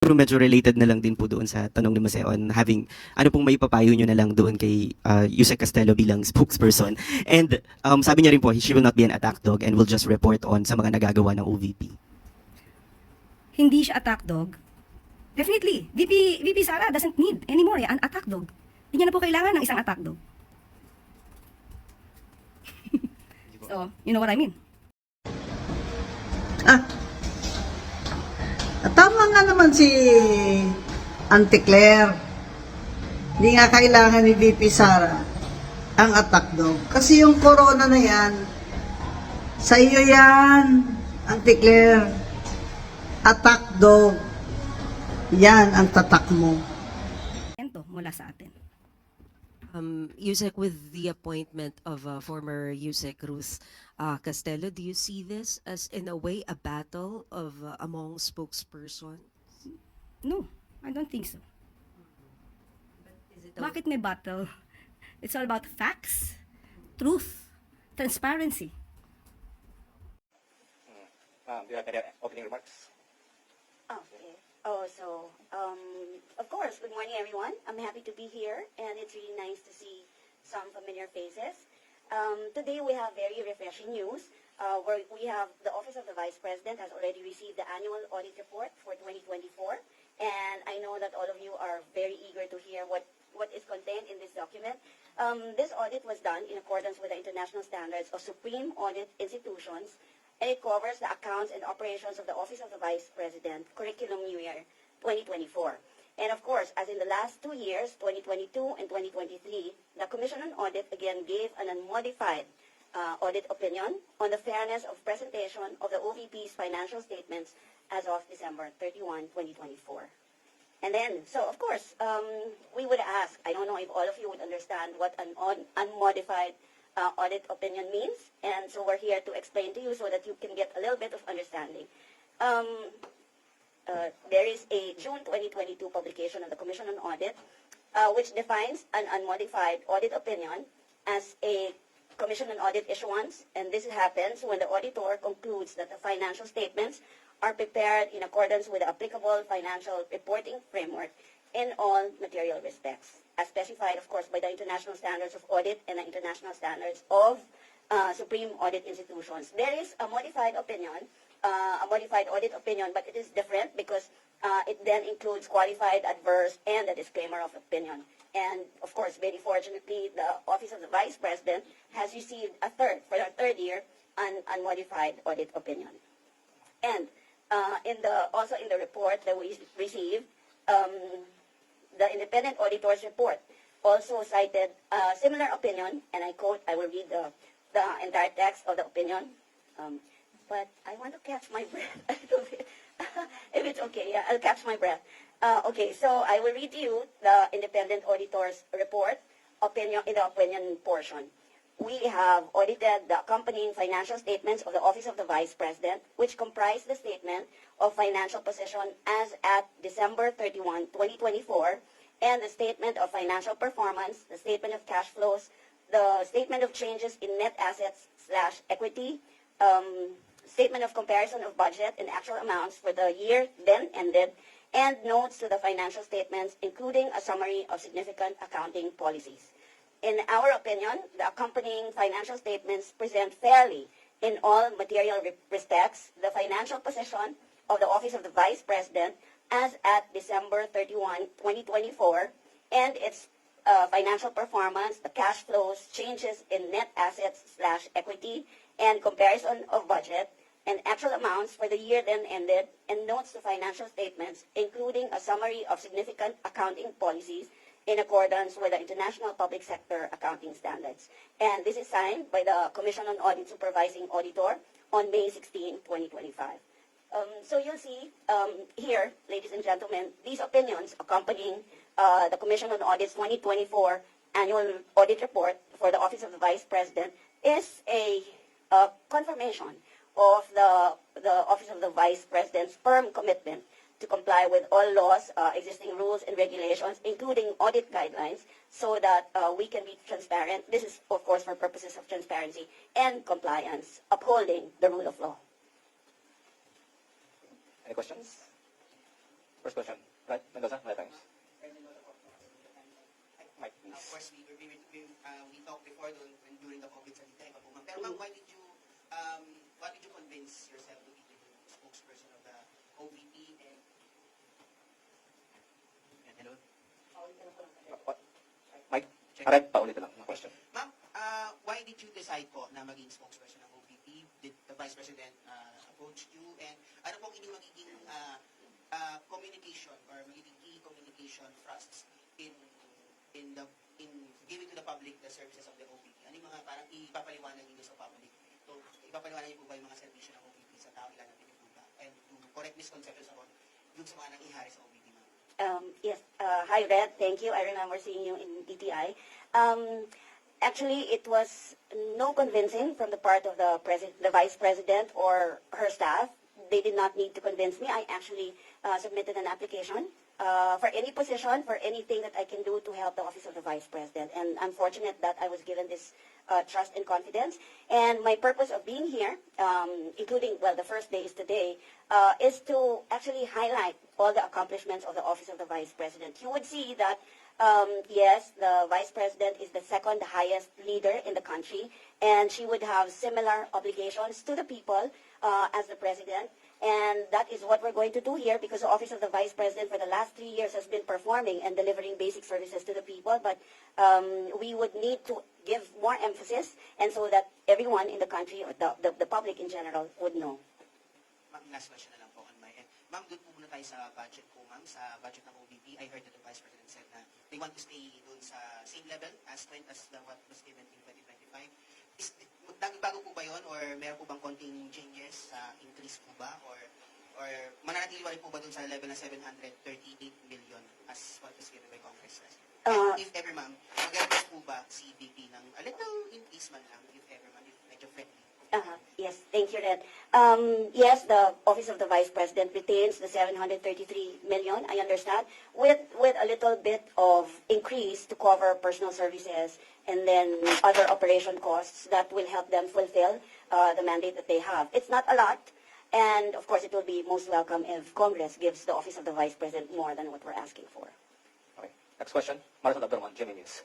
Pero medyo related na lang din po doon sa tanong ni Mase on having, ano pong may papayo nyo na lang doon kay Yusek Castelo bilang spokesperson. And sabi niya rin po, she will not be an attack dog and will just report on sa mga nagagawa ng OVP. Hindi siya attack dog. Definitely, VP Sara doesn't need anymore an attack dog. Hindi niya na po kailangan ng isang attack dog. So, you know what I mean? Tama nga naman si Auntie Claire. Hindi nga kailangan ni VP Sara ang attack dog. Kasi yung corona na yan, sa iyo yan, Auntie Claire. Attack dog. Yan ang tatak mo. Ento mula sa atin. Yusek, with the appointment of former Yusek Ruth Castelo, do you see this as, in a way, a battle of among spokesperson? No, I don't think so. Is it a- Bakit may battle? It's all about facts, truth, transparency. Do you have any opening remarks? Okay. Of course, good morning, everyone. I'm happy to be here, and it's really nice to see some familiar faces. Today, we have very refreshing news, where we have the Office of the Vice President has already received the annual audit report for 2024, and I know that all of you are very eager to hear what is contained in this document. This audit was done in accordance with the international standards of Supreme Audit Institutions, and it covers the accounts and operations of the Office of the Vice President, Curriculum Year 2024. And of course, as in the last 2 years, 2022 and 2023, the Commission on Audit again gave an unmodified audit opinion on the fairness of presentation of the OVP's financial statements as of December 31, 2024. And then, so of course, we would ask, I don't know if all of you would understand what an unmodified audit opinion means, and so we're here to explain to you so that you can get a little bit of understanding. There is a June 2022 publication of the Commission on Audit, which defines an unmodified audit opinion as a Commission on Audit issuance, and this happens when the auditor concludes that the financial statements are prepared in accordance with the applicable financial reporting framework in all material respects, as specified, of course, by the international standards of audit and the international standards of Supreme Audit Institutions. There is a modified opinion, a modified audit opinion, but it is different because it then includes qualified, adverse, and a disclaimer of opinion. And, of course, very fortunately, the Office of the Vice President has received for the third year, an unmodified audit opinion. And also in the report that we received, the independent auditor's report also cited a similar opinion, and I quote, I will read the entire text of the opinion, but I want to catch my breath a little bit. If it's okay, yeah, I'll catch my breath. Okay, so I will read to you the independent auditor's report opinion in the opinion portion. We have audited the accompanying financial statements of the Office of the Vice President, which comprise the statement of financial position as at December 31, 2024, and the statement of financial performance, the statement of cash flows, the statement of changes in net assets / equity, statement of comparison of budget and actual amounts for the year then ended, and notes to the financial statements, including a summary of significant accounting policies. In our opinion, the accompanying financial statements present fairly in all material respects the financial position of the Office of the Vice President as at December 31, 2024, and its financial performance, the cash flows, changes in net assets / equity, and comparison of budget and actual amounts for the year then ended, and notes to financial statements, including a summary of significant accounting policies in accordance with the International Public Sector Accounting Standards. And this is signed by the Commission on Audit Supervising Auditor on May 16, 2025. So you'll see here, ladies and gentlemen, these opinions accompanying the Commission on Audit's 2024 Annual Audit Report for the Office of the Vice President is a confirmation of the Office of the Vice President's firm commitment to comply with all laws, existing rules and regulations, including audit guidelines, so that we can be transparent. This is, of course, for purposes of transparency and compliance, upholding the rule of law. Any questions? First question. Right, Mendoza, Red Times. Mike, Of please. course, we talked before during the COVID sa dito, iba po ma'am. Pero ma'am, why did you convince yourself to be the spokesperson of the OVP and hello? Mike, Red, paulitin lang. Question. Ma'am, why did you decide po na maging spokesperson ng OVP? Did the Vice President approach you? And ano pong inyong magiging communication or magiging key communication thrusts in giving to the public the services of the OVP? Ano yung mga parang ipapaliwanag niyo sa public? So, ipapaliwanag niyo po ba yung mga servisyo ng OVP sa tao ilan na pinagpunta? And to correct misconceptions about yung sa mga nangyayari sa OVP, ma'am. Yes. Hi, Red. Thank you. I remember seeing you in DTI. Actually, it was no convincing from the part of the vice president or her staff. They did not need to convince me. I actually submitted an application for any position, for anything that I can do to help the office of the vice president. And I'm fortunate that I was given this trust and confidence. And my purpose of being here, including, well, the first day is today, is to actually highlight all the accomplishments of the office of the vice president. You would see that, yes, the vice president is the second highest leader in the country, and she would have similar obligations to the people as the president. And that is what we're going to do here, because the office of the vice president for the last 3 years has been performing and delivering basic services to the people. But we would need to give more emphasis, and so that everyone in the country, or the public in general, would know. Ma'am, last question na lang po on my end. Ma'am, doon po muna tayo sa budget po, ma'am. Sa budget ng OVP, I heard that the Vice President said na they want to stay doon sa same level as what was given in 2025. Bago po ba yun, or meron po bang konting changes sa increase po ba, or mananatili pa rin po ba dun sa level na 738 million as what was given by Congress? And if ever, ma'am, mag-request po ba si VP ng a little increase man lang, if ever, ma'am, if medyo friendly? Yes, thank you, Red. Yes, the Office of the Vice President retains the 733 million, I understand, with a little bit of increase to cover personal services and then other operation costs that will help them fulfill the mandate that they have. It's not a lot, and of course it will be most welcome if Congress gives the Office of the Vice President more than what we're asking for. Okay. Next question. Maricel Abdurman, Jimmy News.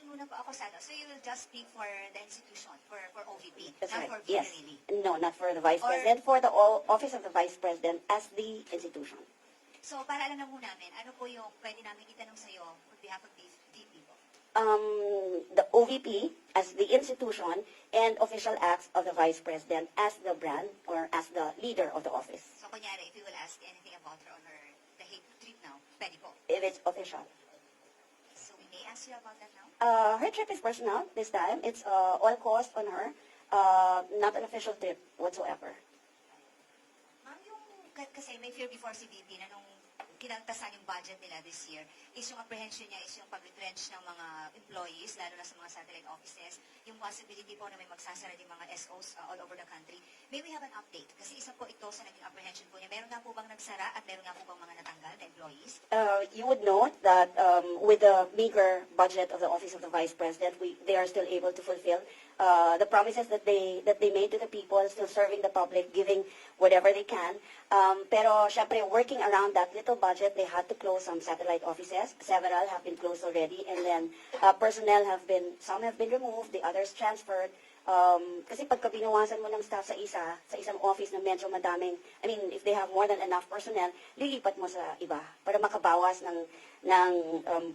Muna po ako, Sado. So you will just speak for the institution, for OVP, That's not right. for Yes. really. No, not for the Vice Or- President, for the Office of the Vice President as the institution. So para alam na po namin, ano po yung pwede namin itanong sa iyo on behalf of these people? The OVP as the institution and official acts of the Vice President as the brand or as the leader of the office, So kunyari, if you will ask anything about her on the hate trip now, pwede po. if it's official. So we may ask you about that now? Her trip is personal this time. It's all cost on her, not an official trip whatsoever. Ma'am, yung kasi may fear before si VP na nung kinaltasan yung budget nila this year, is yung apprehension niya is yung pag-retrench ng mga employees, lalo na sa mga satellite offices, yung possibility po na may magsasara din mga SOs all over the country. May we have an update? Kasi isa po ito sa naging apprehension po niya. Meron nga po bang nagsara at meron nga po bang mga natanggal na employees? You would note that with the meager budget of the Office of the Vice President, they are still able to fulfill the promises that they made to the people, still serving the public, giving whatever they can. Pero syempre, working around that little budget, they had to close some satellite offices. Several have been closed already, and then personnel some have been removed, the others transferred. Kasi pagka binawasan mo ng staff sa isang office na medyo madaming, I mean, if they have more than enough personnel, lilipat mo sa iba para makabawas ng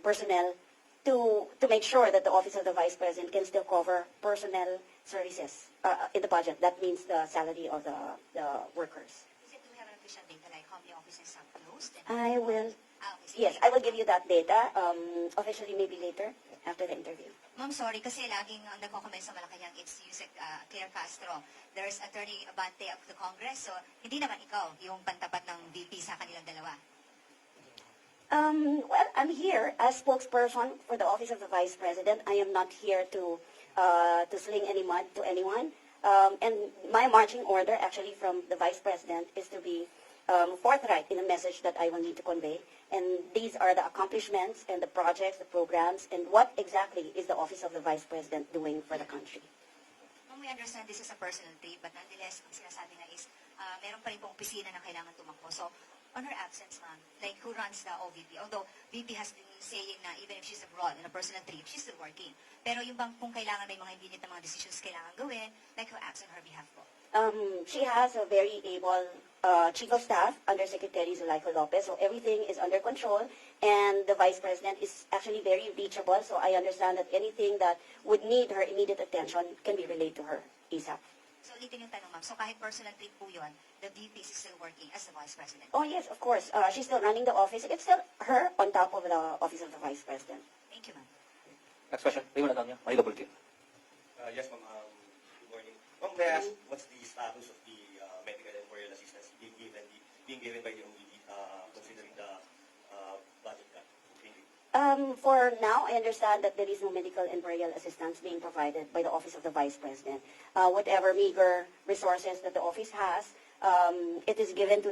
personnel to make sure that the Office of the Vice President can still cover personnel services in the budget. That means the salary of the workers. Is it, do we have an official data like how many offices have closed? I will, Okay, yes, I will give you that data officially maybe later after the interview. Ma'am, sorry, kasi laging ang nagko-comment sa Malacanang, it's Yusek Claire Castro. There's Attorney Abante of the Congress, so hindi naman ikaw yung pantapat ng VP sa kanilang dalawa. Well, I'm here as spokesperson for the Office of the Vice President. I am not here to sling any mud to anyone. And my marching order, actually, from the Vice President is to be forthright in the message that I will need to convey. And these are the accomplishments and the projects, the programs, and what exactly is the Office of the Vice President doing for the country. Ma'am, we understand this is a personal trip, but nonetheless, ang sinasabi na is, meron pa rin pong opisina na kailangan tumakbo. So, on her absence, ma'am, like who runs the OVP? Although VP has been saying na even if she's abroad on a personal trip, she's still working. Pero yung bang kung kailangan may mga immediate na mga decisions kailangan gawin, like who acts on her behalf po? She has a very able chief of staff, Undersecretary Zulaiko Lopez, so everything is under control, and the Vice President is actually very reachable, so I understand that anything that would need her immediate attention can be relayed to her ASAP. So ulitin yung tanong, ma'am. So kahit personal trip po yun, the VP is still working as the Vice President? Oh yes, of course. She's still running the office. It's still her on top of the office of the Vice President. Thank you, ma'am. Next question. Raymond Adamya, Manila Bulletin. Yes, ma'am. Good morning. Ma'am, may I ask what's the status of the medical and burial assistance being given by the OVP, considering the budget cut? Thank you. For now, I understand that there is no medical and burial assistance being provided by the Office of the Vice President. Whatever meager resources that the office has, it is given to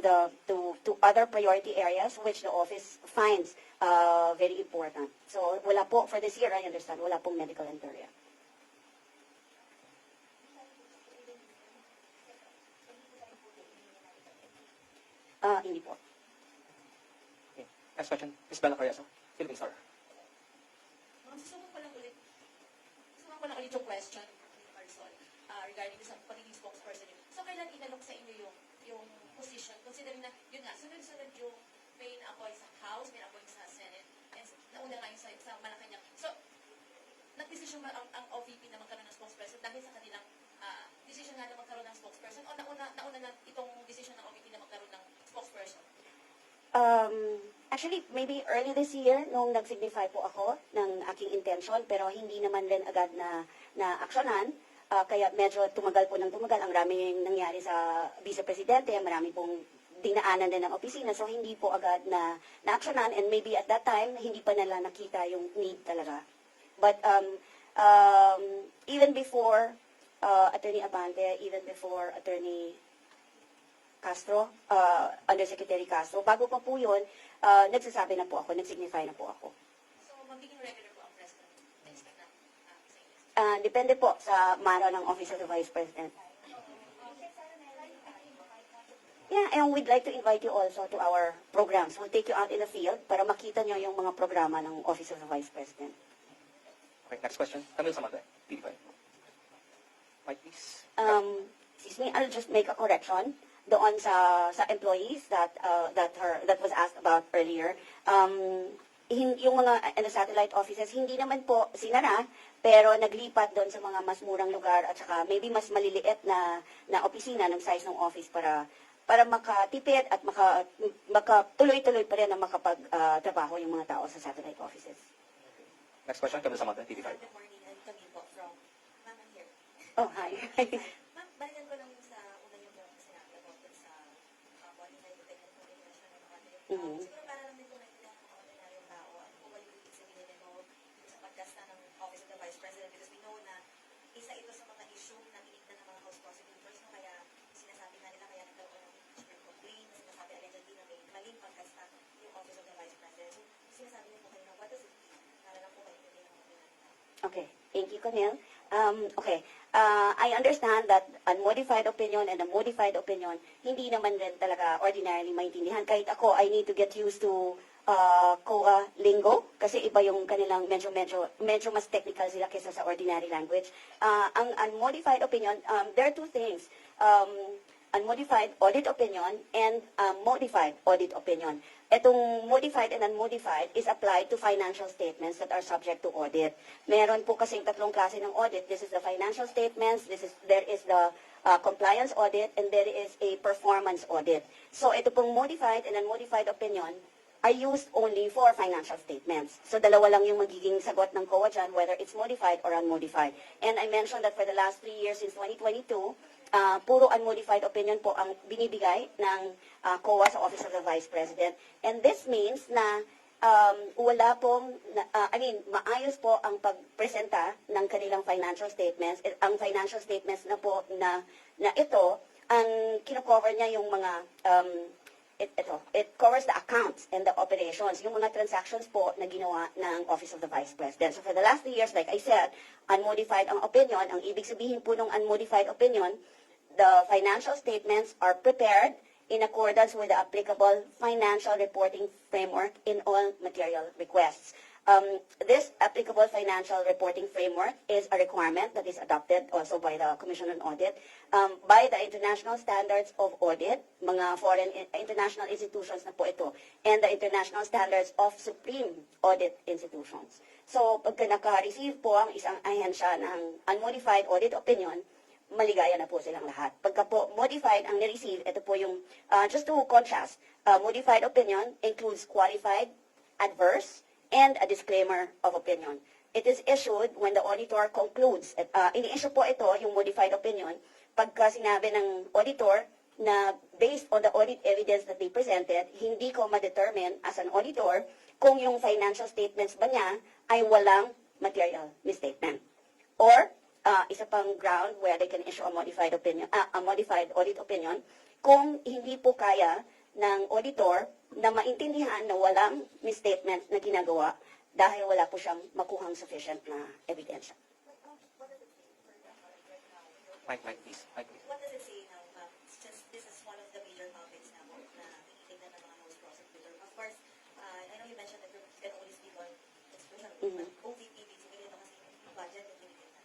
other priority areas which the office finds very important. So wala po, for this year, I understand, wala pong medical and burial. Hindi po. Okay. Next question. Ms. Bella Carriazo, Philippine Star. Ma'am, susunod ko lang ulit yung question ni Marisol regarding sa pagiging spokesperson niyo. So, kailan inalok sa inyo yung position? Considering na, yun nga, sunod-sunod yung may na-appoint sa House, may na-appoint sa Senate, and nauna nga yung sa Malacanang. So, nag-decision ba ang OVP na magkaroon ng spokesperson dahil sa kanilang decision nga na magkaroon ng spokesperson o nauna na itong decision ng OVP na magkaroon ng spokesperson? Actually, maybe early this year, nung nag-signify po ako ng aking intention, pero hindi naman rin agad na aksyonan. Kaya medyo tumagal po ng tumagal. Ang raming nangyari sa Vice Presidente, marami pong dinaanan din ng opisina, so hindi po agad na aksyonan, and maybe at that time, hindi pa nila nakita yung need talaga. But even before Attorney Abante, even before Attorney Castro, Undersecretary Castro, bago pa po yun, nagsasabi na po ako, nagsignify na po ako. So, magiging regular po ang president na-expect na sa inyo? Depende po sa mara ng Office of the Vice President. Yeah, and we'd like to invite you also to our programs. We'll take you out in the field para makita nyo yung mga programa ng Office of the Vice President. Okay, next question. Camille Samante, TV5. Mike, please. Excuse me, I'll just make a correction doon sa employees that was asked about earlier. Yung mga satellite offices, hindi naman po sinara, pero naglipat doon sa mga mas murang lugar at saka maybe mas maliliit na opisina ng size ng office para makatipid at makatuloy-tuloy pa rin na makapagtrabaho yung mga tao sa satellite offices. Next question, Camille Samante, TV5. Good morning, I'm Camille po from Ma'am here. Oh, hi. Ma'am, balikan ko lang yung sa una yung sinabi about dun sa qualified technical communication ng mga Mhm. Siguro para lang din po naintindihan ng mga ordinaryong tao ano po ba yung ibig sabihin nito sa pagkasta ng Office of the Vice President, because we know na isa ito sa mga issue na tinignan ng mga House prosecutors, no? Kaya sinasabi nga nila kaya nagkaroon ng impeachment complaint, sinasabi allegedly na may maling pagkasta yung Office of the Vice President. So, sinasabi niyo po kayo na what does it mean? Para lang po maintindihan ng mga pinag-aaral. Okay, thank you, Camille. Okay, I understand that unmodified opinion and a modified opinion, hindi naman rin talaga ordinarily maintindihan. Kahit ako, I need to get used to COA lingo, kasi iba yung kanilang medyo mas technical sila kaysa sa ordinary language. Ang unmodified opinion, there are two things. Unmodified audit opinion and modified audit opinion. Itong modified and unmodified is applied to financial statements that are subject to audit. Meron po kasing tatlong klase ng audit. This is the financial statements, there is the compliance audit, and there is a performance audit. So ito pong modified and unmodified opinion are used only for financial statements. So dalawa lang yung magiging sagot ng COA dyan, whether it's modified or unmodified. And I mentioned that for the last 3 years since 2022, puro unmodified opinion po ang binibigay ng COA sa Office of the Vice President. And this means na wala pong, maayos po ang pagpresenta ng kanilang financial statements. Ang financial statements na po na ito, ang kinocover niya yung mga, it covers the accounts and the operations, yung mga transactions po na ginawa ng Office of the Vice President. So for the last 3 years, like I said, unmodified ang opinion. Ang ibig sabihin po ng unmodified opinion, the financial statements are prepared in accordance with the applicable financial reporting framework in all material requests. This applicable financial reporting framework is a requirement that is adopted also by the Commission on Audit, by the international standards of audit, mga foreign international institutions na po ito, and the international standards of supreme audit institutions. So, pagka naka-receive po ang isang ahensya ng unmodified audit opinion, maligaya na po silang lahat. Pagka po modified ang ni-receive, ito po yung, just to contrast, modified opinion includes qualified, adverse, and a disclaimer of opinion. It is issued when the auditor concludes. Ini-issue po ito, yung modified opinion, pagka sinabi ng auditor na based on the audit evidence that they presented, hindi ko ma-determine as an auditor kung yung financial statements ba niya ay walang material misstatement. Or, isa pang ground where they can issue a modified opinion, a modified audit opinion, kung hindi po kaya ng auditor na maintindihan na walang misstatement na ginagawa dahil wala po siyang makuhang sufficient na ebidensya. Mike, please. Mike, please. What does it say now? Since this is one of the major topics now na tinitignan ng mga house prosecutor. Of course, I know you mentioned that you can only speak on expression, but OVP, basically, ito kasi yung budget na tinitignan.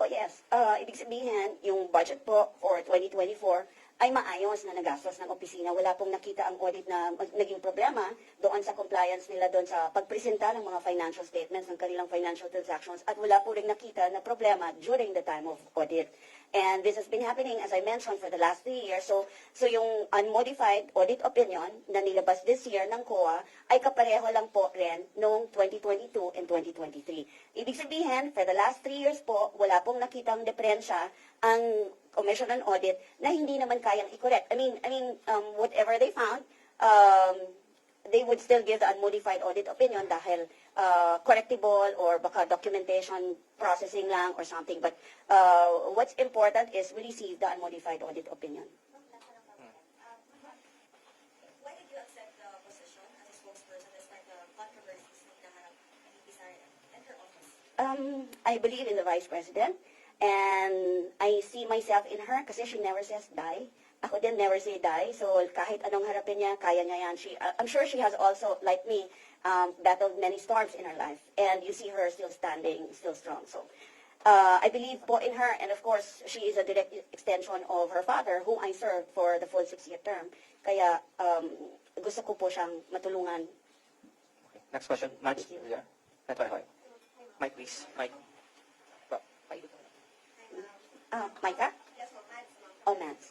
Oh yes, ibig sabihin, yung budget po for 2024 ay maayos na nagastos ng opisina. Wala pong nakita ang audit na naging problema doon sa compliance nila doon sa pagpresenta ng mga financial statements ng kanilang financial transactions at wala po rin nakita na problema during the time of audit. And this has been happening, as I mentioned, for the last 3 years. So yung unmodified audit opinion na nilabas this year ng COA ay kapareho lang po rin noong 2022 and 2023. Ibig sabihin, for the last 3 years po, wala pong nakitang diferensya ang Commission on Audit na hindi naman kayang i-correct. I mean, whatever they found, they would still give the unmodified audit opinion dahil correctable or baka documentation processing lang or something. But what's important is we receive the unmodified audit opinion. Why did you accept the position as a spokesperson despite the controversies na naharap ni Sara and her office? I believe in the Vice President. And I see myself in her kasi she never says die. Ako din never say die. So kahit anong harapin niya, kaya niya yan. I'm sure she has also, like me, battled many storms in her life. And you see her still standing, still strong. So I believe po in her. And of course, she is a direct extension of her father, whom I served for the full 6-year term. Kaya gusto ko po siyang matulungan. Okay. Next question. Mads, yeah. Mike, please. Mike. Micah? Yes, well, Oh, Mads.